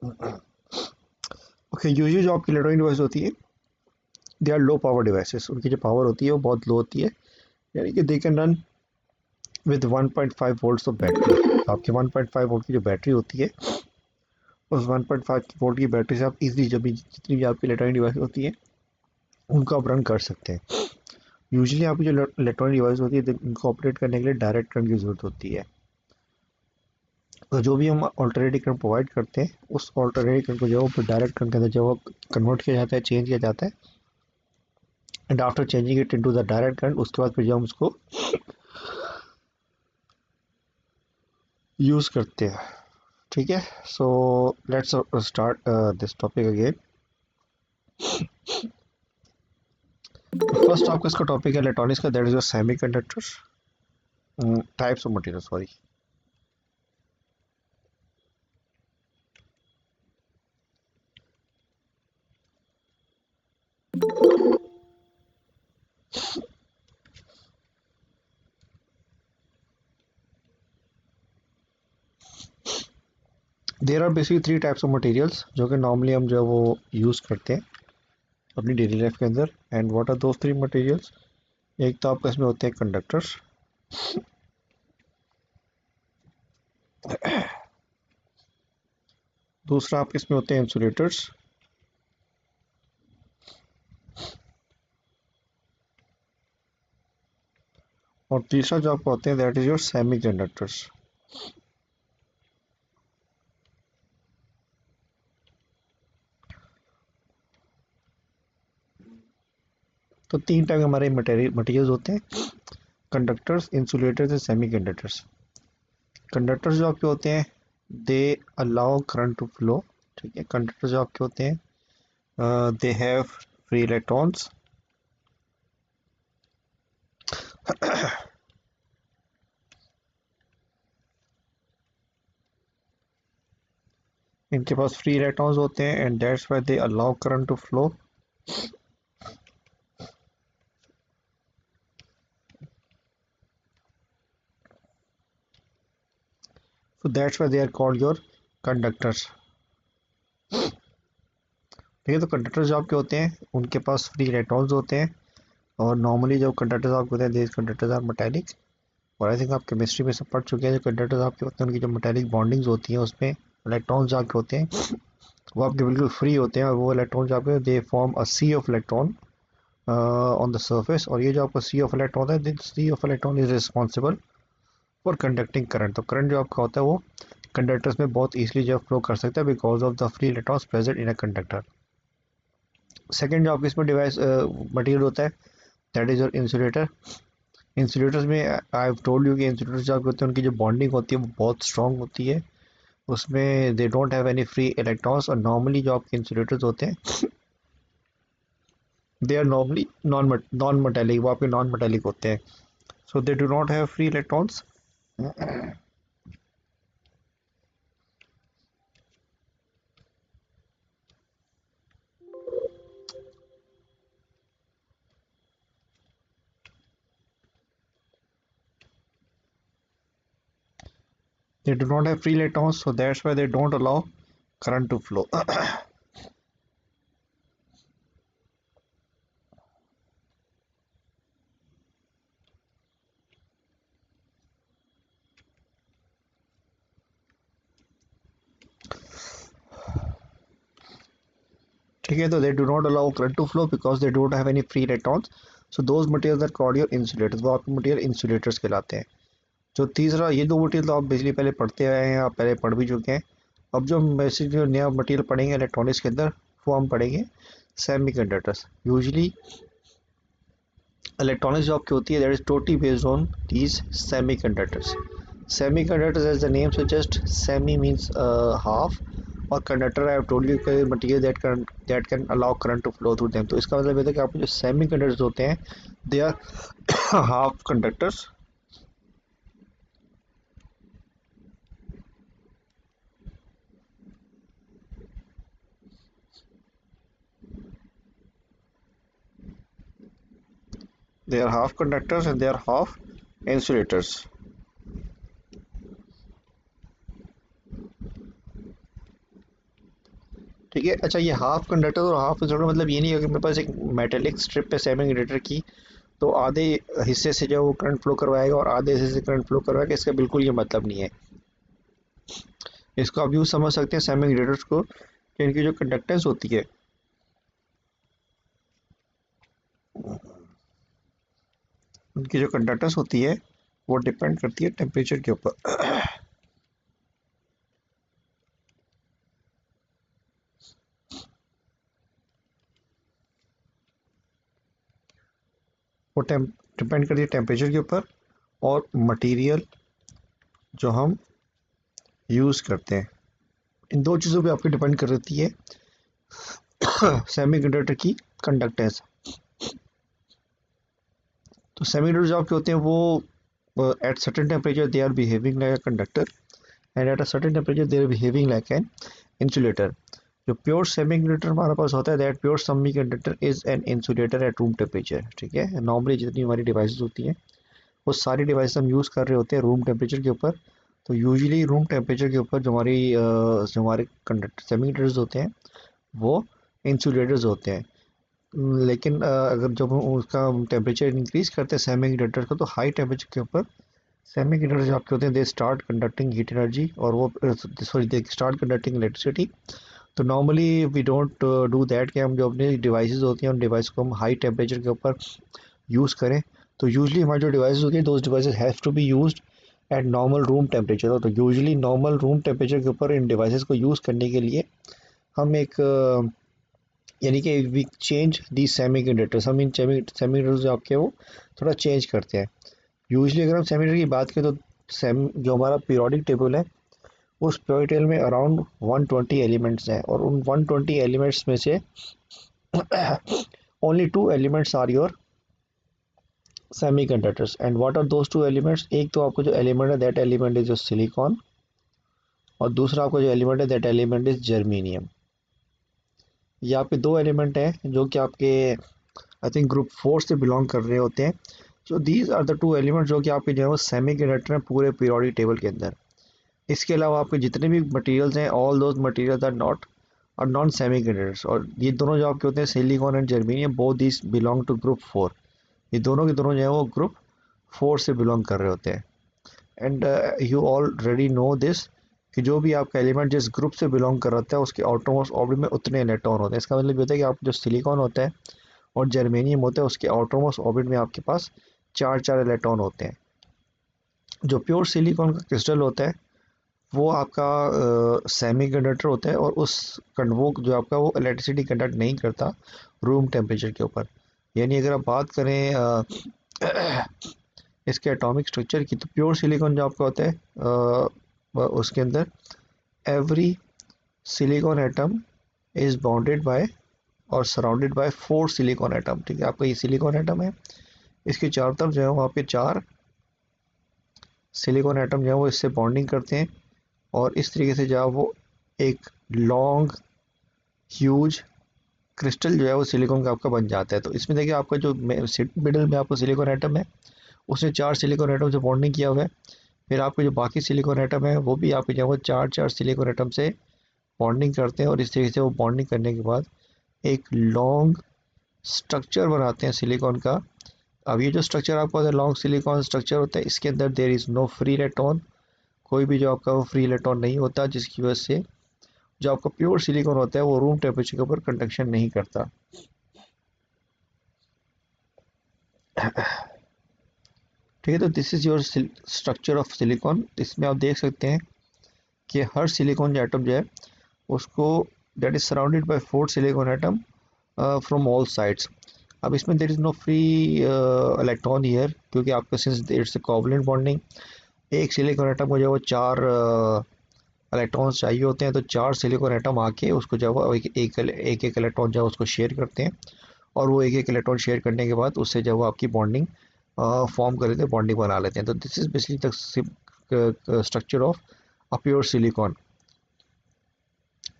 Okay, usually जो आपकी electronic device होती है, they are low power devices, उनकी जो पावर होती है वो बहुत लो होती है, यानी कि they can run with 1.5 volts of battery. आपके 1.5 वोल्ट की जो बैटरी होती है, उस 1.5 वोल्ट की बैटरी से आप इजीली जब भी जितनी भी आपकी इलेक्ट्रॉनिक डिवाइस होती है उनको आप रन कर सकते हैं। यूजुअली आपकी जो इलेक्ट्रॉनिक डिवाइस होती है इनको ऑपरेट करने के लिए डायरेक्ट करंट की ज़रूरत होती है। तो जो भी हम अल्टरनेटिव करंट प्रोवाइड करते हैं, उस अल्टरनेटिव करंट को जो है डायरेक्ट करंट के अंदर जब कन्वर्ट किया जाता है, चेंज किया जाता है, and after changing it into the direct current, उसके बाद फिर जब हम उसको यूज़ करते हैं। ठीक है, so let's start this topic again. First आपका इसका टॉपिक है इलेक्ट्रॉनिक्स का, that is your semiconductors, types of material, sorry. There are basically three types of materials जो कि नॉर्मली हम जो वो यूज़ करते हैं अपनी डेली लाइफ के अंदर। And what are those three materials? एक तो आपका इसमें होते हैं कंडक्टर्स, दूसरा आपके इसमें होते हैं इंसुलेटर्स, और तीसरा जो आपका होते हैं that is your semi conductors. तो तीन टाइप के हमारे मटेरियल्स होते हैं, conductors, insulators and semi conductors. Conductors जो आपके होते हैं they allow current to flow. ठीक है, कंडक्टर जो आपके होते हैं दे हैव फ्री इलेक्ट्रॉन्स। इनके पास फ्री इलेक्ट्रॉन्स होते हैं and that's why they allow current to flow. So that's why they are called your conductors. ठीक है, तो कंडक्टर्स जो आपके होते हैं उनके पास फ्री इलेक्ट्रॉन्स होते हैं, और नॉर्मली जो कंडक्टर्स आपके होते हैं दीज कंडक्टर्स आर मेटेलिक। और आई थिंक आप केमिस्ट्री में सब पढ़ चुके हैं, जो कंडक्टर्स आपके होते हैं उनकी जो मेटेलिक बॉन्डिंग्स होती हैं उसमें इलेक्ट्रॉन्स जो आपके होते हैं वो आपके बिल्कुल फ्री होते हैं, और वो इलेक्ट्रॉन जो आपके they form a sea of electron on the surface. और ये जो आपका सी ऑफ इलेक्ट्रॉन है, this sea of electron is responsible for conducting current. तो करंट जो आपका होता है वो कंडक्टर्स में बहुत ईजिली जो फ्लो कर सकता है because of the free electrons present in a conductor. Second जो आपके इसमें डिवाइस मटेरियल होता है that is your insulator. Insulators में आई हैव टोल्ड यू कि इंसुलेटर्स जो आपके होते हैं उनकी जो बॉन्डिंग होती है वो बहुत स्ट्रांग होती है, उसमें they don't have any free electrons. और नॉर्मली जो आपके इंसुलेटर्स होते हैं they are normally non metallic, वो आपके नॉन मेटेलिक होते हैं, so they do not have free electrons. They do not have free electrons, so that's why they don't allow current to flow. ठीक है, तो they do not allow current to flow because they don't have any free electrons, so those materials are called your insulators, वो आपके material insulators कहलाते हैं। जो तीसरा, ये दो मटेरियल तो आप बेसिकली पहले पढ़ते आए हैं, आप पहले पढ़ भी चुके हैं। अब जो बेसिक जो नया मटेरियल पढ़ेंगे इलेक्ट्रॉनिक्स के अंदर वो हम पढ़ेंगे सेमी कंडक्टर्स। यूजली इलेक्ट्रॉनिक्स जो आपकी होती है that is totally based on these semiconductors. Semiconductors as the name suggest, semi means half, और conductor I have told you material that can allow current to flow through them. तो इसका मतलब ये है कि आपके जो semi conductors होते हैं they are half conductors, they are half conductors and they are half insulators. ठीक है। अच्छा, ये हाफ कंडक्टर और हाफ इंसुलेटर मतलब ये नहीं है कि मेरे पास एक मेटेलिक स्ट्रिप पे सेमी कंडक्टर की तो आधे हिस्से से जो वो करंट फ्लो करवाएगा और आधे हिस्से से करंट फ्लो करवाएगा, इसका बिल्कुल ये मतलब नहीं है। इसको आप यूँ समझ सकते हैं सेमी कंडक्टर्स को कि इनकी जो कंडक्टेंस होती है उनकी जो कंडक्टेंस होती है वो डिपेंड करती है टेम्परेचर के ऊपर। वो डिपेंड करती है टेम्परेचर के ऊपर और मटेरियल जो हम यूज़ करते हैं, इन दो चीज़ों पे आपकी डिपेंड कर रहती है सेमी कंडक्टर की कंडक्टेंस। तो सेमी कंडक्टर जो आपके होते हैं वो at certain temperature they are behaving like a conductor and at a certain temperature they are behaving like an insulator. जो प्योर सेमी कंडक्टर हमारे पास होता है that pure semi conductor is an insulator at room temperature. ठीक है, normally जितनी हमारी devices होती हैं वो सारी डिवाइस हम यूज़ कर रहे होते हैं रूम टेम्परेचर के ऊपर। तो यूजुअली रूम टेम्परेचर के ऊपर जो हमारे कंडक्टर सेमी कंडक्टर्स होते हैं वो इंसुलेटर्स होते हैं। लेकिन अगर जब हम उसका टेम्परेचर इंक्रीज करते हैं सेमी कंडक्टर का तो हाई टेम्परेचर के ऊपर सेमी कंडक्टर जो आपके होते हैं they start conducting heat energy और वो sorry they start conducting electricity. तो normally we don't do that कि हम जो अपने डिवाइसेस होती हैं उन डिवाइस को हम हाई टेम्परेचर के ऊपर यूज़ करें। तो यूजली हमारी जो डिवाइसेस होती है those devices have to be used at normal room temperature. तो यूजली नॉर्मल रूम टेम्परेचर के ऊपर इन डिवाइसेस को यूज़ करने के लिए हम एक यानी कि we change the semi conductors, हम इन सेमी कंडक्टर्स जो आपके वो थोड़ा चेंज करते हैं। यूजली अगर हम सेमी कंडक्टर की बात करें तो सेम जो हमारा पीरियोडिक टेबल है उस पीरियोडिक टेबल में अराउंड 120 एलिमेंट्स हैं और उन 120 एलिमेंट्स में से only two elements are your semi conductors and what are those two elements. एक तो आपको जो एलिमेंट है that element is your silicon और दूसरा आपका जो एलिमेंट है दैट एलिमेंट इज जर्मेनियम। ये आपके दो एलिमेंट हैं जो कि आपके आई थिंक ग्रुप 4 से बिलोंग कर रहे होते हैं। So these are the two element जो कि आपके जो है वो सेमी कंडक्टर हैं पूरे पीरियोडिक टेबल के अंदर। इसके अलावा आपके जितने भी मटेरियल्स हैं all those materials are not और नॉन सेमी कंडक्टर्स। और ये दोनों जो आपके होते हैं silicon and germanium both these belong to group 4। ये दोनों के दोनों जो है वो ग्रुप 4 से बिलोंग कर रहे होते हैं। And you already know this कि जो भी आपका एलिमेंट जिस ग्रुप से बिलोंग कर रहा है उसके आउटरमोस्ट ऑर्बिट में उतने इलेक्ट्रॉन होते हैं। इसका मतलब ये होता है कि आप जो सिलिकॉन होता है और जर्मेनियम होता है उसके आउटरमोस्ट ऑर्बिट में आपके पास चार चार इलेक्ट्रॉन होते हैं। जो प्योर सिलिकॉन का क्रिस्टल होता है वो आपका सेमी कंडक्टर होता है और उस वो जो आपका वो इलेक्ट्रिसिटी कंडक्ट नहीं करता रूम टेम्परेचर के ऊपर। यानी अगर आप बात करें इसके एटॉमिक स्ट्रक्चर की तो प्योर सिलिकॉन जो आपका होता है उसके अंदर every silicon atom is bounded by और सराउंडेड बाय 4 सिलिकॉन एटम। ठीक है, आपका ये सिलिकॉन एटम है, इसके चारों तरफ जो है वो आपके 4 सिलिकॉन एटम जो है वो इससे बॉन्डिंग करते हैं और इस तरीके से जो है वो एक लॉन्ग ह्यूज क्रिस्टल जो है वो सिलिकॉन का आपका बन जाता है। तो इसमें देखिए आपका जो मिडल में आपका सिलिकॉन एटम है उसने 4 सिलिकॉन एटम से बॉन्डिंग किया हुआ है। फिर आपके जो बाकी सिलिकॉन एटम है वो भी आपके जो है वो चार चार सिलिकॉन एटम से बॉन्डिंग करते हैं और इस तरीके से वो बॉन्डिंग करने के बाद एक लॉन्ग स्ट्रक्चर बनाते हैं सिलिकॉन का। अब ये जो स्ट्रक्चर आपका लॉन्ग सिलिकॉन स्ट्रक्चर होता है इसके अंदर there is no free electron, कोई भी जो आपका वो फ्री इलेक्ट्रॉन नहीं होता जिसकी वजह से जो आपका प्योर सिलिकॉन होता है वो रूम टेम्परेचर के ऊपर कंडक्शन नहीं करता। ठीक है, तो this is your structure of silicon. इसमें आप देख सकते हैं कि हर सिलिकॉन जो एटम जो है उसको that is surrounded by 4 silicon atom from all sides. अब इसमें there is no free electron here क्योंकि आपका since it's a covalent bonding एक सिलिकॉन एटम को जो है वो 4 इलेक्ट्रॉन्स चाहिए होते हैं। तो 4 सिलिकॉन एटम आके उसको जो है वो एक इलेक्ट्रॉन जो है उसको शेयर करते हैं और वो एक एक इलेक्ट्रॉन शेयर करने के बाद उससे जो है वो आपकी बॉन्डिंग फॉर्म कर लेते हैं, बॉन्डिंग बना लेते हैं। तो this is basically the structure of a pure silicon.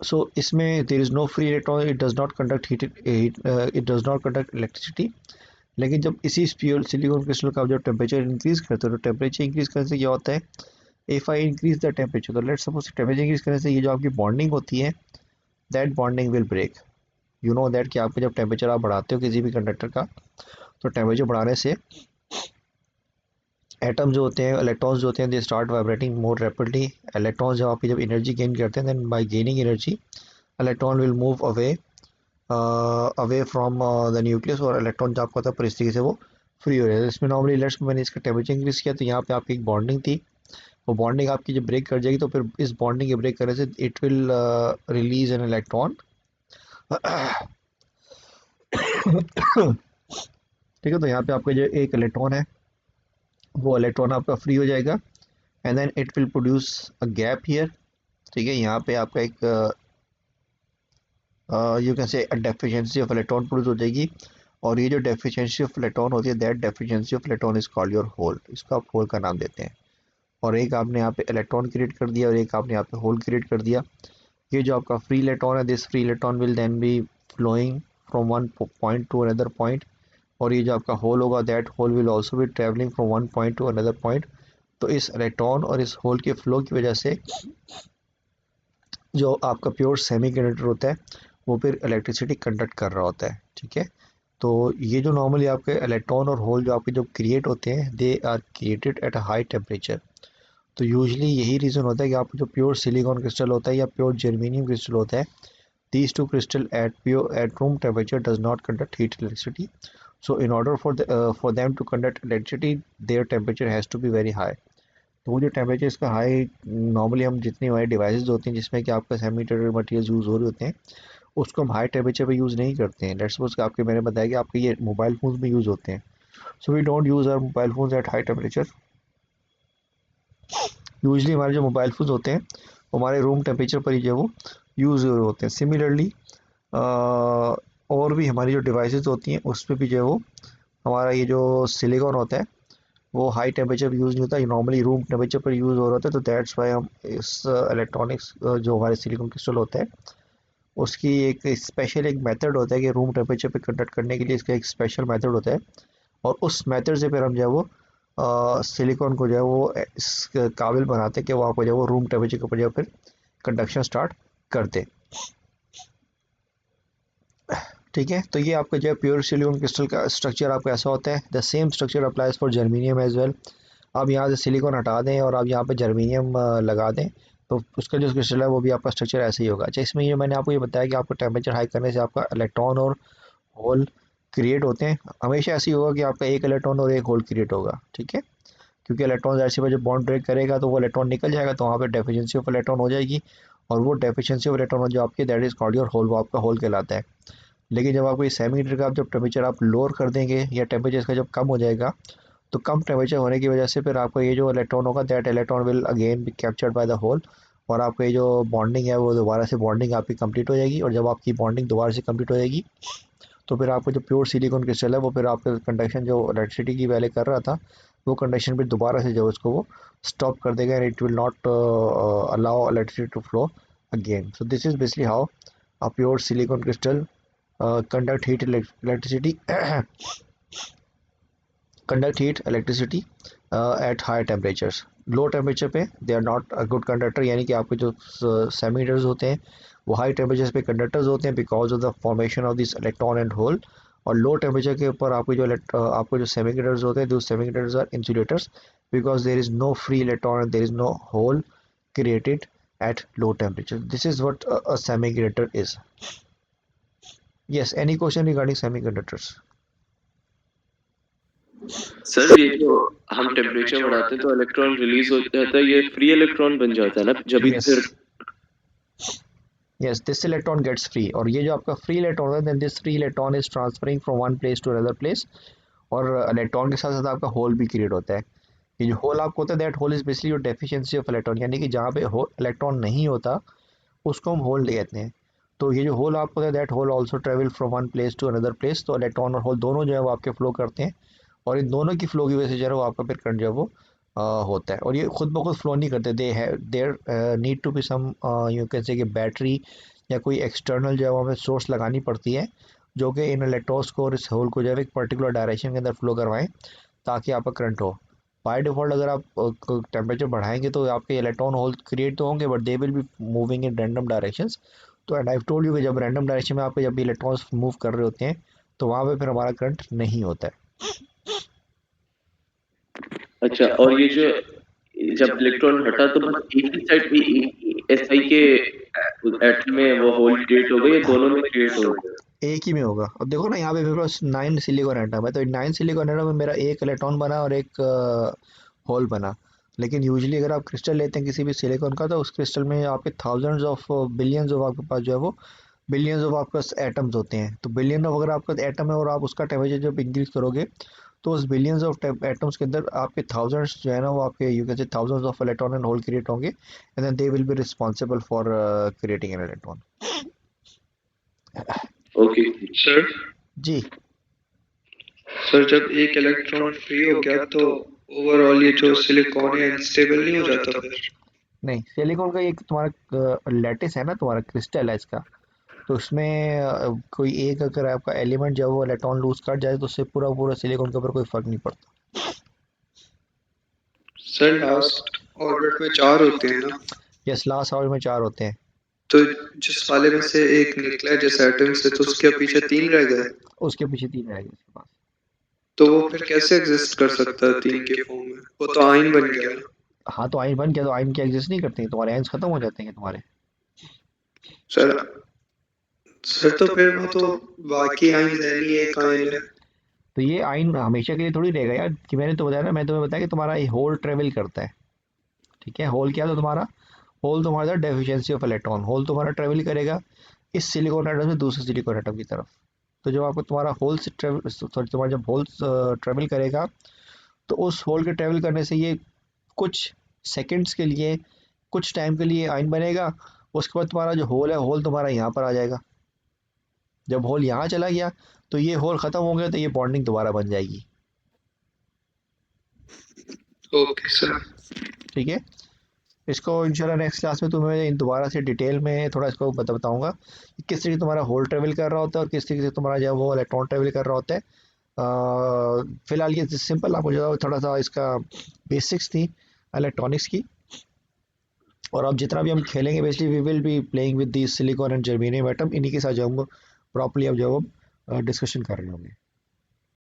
So इसमें there is no free electron, it does not conduct heat, it does not conduct electricity. लेकिन जब इसी प्योर सिलिकॉन क्रिस्टल का जब टेम्परेचर इंक्रीज करते हो तो टेम्परेचर इंक्रीज करने से क्या होता है if I increase the temperature तो लेट्स सपोज टेम्परेचर इंक्रीज करने से ये जो आपकी बॉन्डिंग होती है that bonding will break. You know that कि आपके जब टेम्परेचर आप बढ़ाते हो किसी भी कंडक्टर का, तो टेम्परेचर बढ़ाने से एटम जो होते हैं, इलेक्ट्रॉन्स जो होते हैं, they start vibrating more rapidly. Electrons जब आपकी जब एनर्जी गेन करते हैं, then by gaining energy electron will move away away from the nucleus, और इलेक्ट्रॉन जो आपका होता है परिस्थिति से वो फ्री हो जाता है। इसमें नॉर्मली लेट्स मैंने इसका टेम्परेचर इंक्रीज किया, तो यहाँ पे आपकी एक बॉन्डिंग थी, वो बॉन्डिंग आपकी जब ब्रेक कर जाएगी तो फिर इस बॉन्डिंग के ब्रेक करने से it will release an electron. ठीक है, तो यहाँ पे आपका जो एक इलेक्ट्रॉन है वो इलेक्ट्रॉन आपका फ्री हो जाएगा, and then it will produce a gap here. ठीक है, यहाँ पे आपका एक you can say deficiency of electron produce हो जाएगी, और ये जो डेफिशिएंसी ऑफ इलेक्ट्रॉन होती है, that deficiency of electron is called your hole. इसको आप होल का नाम देते हैं। और एक आपने यहाँ पे इलेक्ट्रॉन क्रिएट कर दिया और एक आपने यहाँ पे होल क्रिएट कर दिया। ये जो आपका फ्री इलेक्ट्रॉन है, this free electron will then be flowing from one point to another point, और ये जो आपका होल होगा, that hole will also be travelling from one point to another point. तो इस इलेक्ट्रॉन और इस होल के फ्लो की वजह से जो आपका प्योर सेमीकंडक्टर होता है वो फिर इलेक्ट्रिसिटी कंडक्ट कर रहा होता है। ठीक है, तो ये जो नॉर्मली आपके इलेक्ट्रॉन और होल जो आपके जो क्रिएट होते हैं, they are created at a high temperature. तो यूजली यही रीज़न होता है कि आपको जो प्योर सिलिकॉन क्रिस्टल होता है या प्योर जर्मेनियम क्रिस्टल होता है, these two crystal at room temperature does not conduct heat electricity. So in order for them to conduct electricity, their temperature has to be very high. तो वो जो temperature इसका high, normally हम जितनी हमारे devices होती हैं जिसमें कि आपका सेमीकंडक्टर मटेरियल यूज़ हो रहे होते हैं, उसको हम हाई टेम्परेचर पे यूज़ नहीं करते हैं। लेट्स सपोज आपके मैंने बताया कि आपके ये मोबाइल फोन्स में यूज़ होते हैं, so we don't use our mobile phones at high temperature. Usually हमारे जो मोबाइल फोन्स होते हैं वो हमारे रूम टेम्परेचर पर ही जो वो यूज़ होते हैं। सिमिलरली और भी हमारी जो डिवाइसेस होती हैं उस पर भी जो है वो हमारा ये जो सिलिकॉन होता है वो हाई टेम्परेचर पर यूज़ नहीं होता, ये नॉर्मली रूम टेम्परेचर पर यूज़ हो रहा होता है। तो दैट्स वाई हम इस इलेक्ट्रॉनिक्स जो हमारे सिलिकॉन क्रिस्टल होता है उसकी एक स्पेशल एक मेथड होता है कि रूम टेम्परेचर पे कंडक्ट करने के लिए इसका एक स्पेशल मेथड होता है, और उस मेथड से फिर हम जो है वो सिलिकॉन को जो है वो इस काबिल बनाते हैं कि वो आपको जो है वो रूम टेम्परेचर के ऊपर जो है फिर कंडक्शन स्टार्ट करते। ठीक है, तो ये आपका जो है प्योर सिलिकॉन क्रिस्टल का स्ट्रक्चर आपका ऐसा होता है। The same structure applies for germanium as well. आप यहाँ से सिलिकॉन हटा दें और आप यहाँ पे जर्मीनियम लगा दें, तो उसका जो क्रिस्टल है वो भी आपका स्ट्रक्चर ऐसे ही होगा। अच्छा, इसमें ये मैंने आपको ये बताया कि आपको टेम्परेचर हाई करने से आपका इलेक्ट्रॉन और होल क्रिएट होते हैं। हमेशा ऐसे ही होगा कि आपका एक इलेक्ट्रॉन और एक होल क्रिएट होगा। ठीक है, क्योंकि इलेक्ट्रॉन ऐसे में जब बॉन्ड ब्रेक करेगा तो वो इलेक्ट्रॉन निकल जाएगा, तो वहाँ पे डेफिशिएंसी ऑफ इलेक्ट्रॉन हो जाएगी, और वो डेफिशिएंसी ऑफ इलेक्ट्रॉन जो आपकी that is called your hole, वो आपका होल कहलाता है। लेकिन जब आपको ये सेमीमीटर का आप जब टेम्परेचर आप लोअर कर देंगे या टेम्परेचर इसका जब कम हो जाएगा, तो कम टेम्परेचर होने की वजह से फिर आपको ये जो इलेक्ट्रॉन होगा that electron will again be captured by the hole, और आपका ये जो बॉन्डिंग है वो दोबारा से बॉन्डिंग आपकी कंप्लीट हो जाएगी। और जब आपकी बॉन्डिंग दोबारा से कंप्लीट हो जाएगी तो फिर आपको जो प्योर सिलिकॉन क्रिस्टल है वो फिर आपका कंडक्शन जो इलेक्ट्रिसिटी की पहले कर रहा था वो कंडक्शन फिर दोबारा से जो उसको वो स्टॉप कर देगा, and it will not allow electricity to flow again. So this is basically how a pure silicon crystal conduct heat electricity conduct heat electricity at high temperatures। Low temperature पे they are not a good conductor, यानी कि आपके जो सेमीटर्स होते हैं वो high temperature पे conductors होते हैं because of the formation of this electron and hole. और लो टेम्परेचर के ऊपर आपको जो सेमीकंडक्टर्स होते हैं, two semiconductors are insulators because there is no free electron, there is no hole created at low temperature. This is what a semiconductor is. Yes, any question regarding semiconductors? Sir ये जो हम temperature बढ़ाते हैं तो electron release हो जाता है, ये फ्री इलेक्ट्रॉन बन जाता है ना जब भी Yes. फिर। Yes, this electron gets free, और ये जो आपका फ्री इलेक्ट्रॉन है, then this free electron is transferring from one place to another place, और इलेक्ट्रॉन के साथ साथ आपका होल भी क्रिएट होता है। ये जो होल आपको होता है that hole is basically your deficiency of electron, यानी कि जहाँ पे इलेक्ट्रॉन नहीं होता उसको हम होल कहते हैं। तो ये जो होल आपको होता है that hole also travel from one place to another place. तो इलेक्ट्रॉन और होल दोनों जो है वो आपके फ्लो करते हैं, और इन दोनों की फ्लो की वजह से जो है वो आपका फिर करंट जो है वो होता है। और ये खुद ब खुद फ्लो नहीं करते, they have their need to be some you can say कि बैटरी या कोई एक्सटर्नल जो है हमें सोर्स लगानी पड़ती है जो कि इन इलेक्ट्रॉन्स को और इस होल को जो है एक पर्टिकुलर डायरेक्शन के अंदर फ्लो करवाएं ताकि आपका करंट हो। बाय डिफ़ॉल्ट अगर आप टेम्परेचर बढ़ाएंगे तो आपके इलेक्ट्रॉन होल क्रिएट तो होंगे but they will be moving in random directions, तो एंड आई टोल्ड यू कि जब रैंडम डायरेक्शन में आपके जब भी इलेक्ट्रॉन्स मूव कर रहे होते हैं तो वहाँ पे फिर हमारा करंट नहीं होता है। अच्छा, और ये जो जब इलेक्ट्रॉन हटा तो बस एक ही साइड पे एसआई के एटम में वो होल क्रिएट हो गए या दोनों में क्रिएट हो गए? एक ही में होगा। अब देखो ना यहाँ पे मेरे पास 9 सिलिकॉन एटम है, तो 9 सिलिकॉन एटम में मेरा एक इलेक्ट्रॉन बना और एक होल बना। लेकिन यूजुअली अगर आप क्रिस्टल लेते हैं किसी भी सिलिकॉन का, तो उस क्रिस्टल में आपके थाउजेंड्स ऑफ बिलियंस ऑफ आपके पास जो है वो बिलियंस ऑफ आपके पास एटम्स होते हैं। तो बिलियन ऑफ अगर आपका एटम है और आप उसका टेम्परेचर जब इंक्रीज करोगे तो उस बिलियंस ऑफ एटम्स के अंदर आपके थाउजेंड्स जो है ना वो आपके you can say thousands of electron and hole create होंगे and then they will be responsible for creating an electron. Okay sir ji. Sir जब एक इलेक्ट्रॉन फ्री हो गया तो ओवरऑल ये जो सिलिकॉन है अनस्टेबल नहीं हो जाता फिर? नहीं, सिलिकॉन का एक तुम्हारा लैटिस है ना, तुम्हारा क्रिस्टल है इसका, तो उसमें कोई एक अगर आपका एलिमेंट जब वो इलेक्ट्रॉन लूज कर जाए तो उससे पूरा पूरा सिलिकॉन के ऊपर कोई फर्क नहीं पड़ता। सर लास्ट ऑर्बिट में 4 होते हैं ना? यस, लास्ट आवर में 4 होते हैं। तो जिस वाले में से एक निकला है जैसे एटम से तो उसके पीछे 3 रह गए, उसके पीछे 3 रहेंगे उसके पास। तो वो फिर कैसे एग्जिस्ट कर सकता है 3 के फॉर्म में? वो तो आयन बन गया ना। हाँ, तो आयन बन गया तो आयन क्या एग्जिस्ट नहीं करते हैं, तुम्हारे आयन्स खत्म हो जाते हैं तुम्हारे। सर सर तो फिर वो तो बाकी आयन है नहीं, एक आयन है। तो ये आयन हमेशा के लिए थोड़ी रहेगा यार, कि मैंने तो बताया ना, मैं तुम्हें बताया कि तुम्हारा ये होल ट्रेवल करता है। ठीक है, होल क्या था तुम्हारा? होल तुम्हारा डेफिशिएंसी ऑफ इलेक्ट्रॉन, होल तुम्हारा ट्रेवल करेगा इस सिलिकॉन एटम से दूसरे सिलिकॉन एटम की तरफ। तो जब आपको तुम्हारा होल से ट्रेवल सॉरी तुम्हारा जब होल ट्रेवल करेगा तो उस होल के ट्रेवल करने से ये कुछ सेकंड्स के लिए, कुछ टाइम के लिए आयन बनेगा। उसके बाद तुम्हारा जो होल है, होल तुम्हारा यहाँ पर आ जाएगा। जब होल यहाँ चला गया तो ये होल ख़त्म हो गया तो ये बॉन्डिंग दोबारा बन जाएगी। Okay sir. ठीक है, इसको इंशाल्लाह नेक्स्ट क्लास में तुम्हें दोबारा से डिटेल में थोड़ा इसको बताऊंगा कि किस तरीके से तुम्हारा होल ट्रेवल कर रहा होता है और किस तरीके से तुम्हारा जो वो इलेक्ट्रॉन ट्रेवल कर रहा होता है। फिलहाल ये सिंपल आपको जो है थोड़ा सा इसका बेसिक्स थी इलेक्ट्रॉनिक्स की। और अब जितना भी हम खेलेंगे basically we will be playing with the silicon and germanium atom, इन्हीं के साथ जो हम प्रॉपरली अब जो हम डिस्कशन कर रहे होंगे।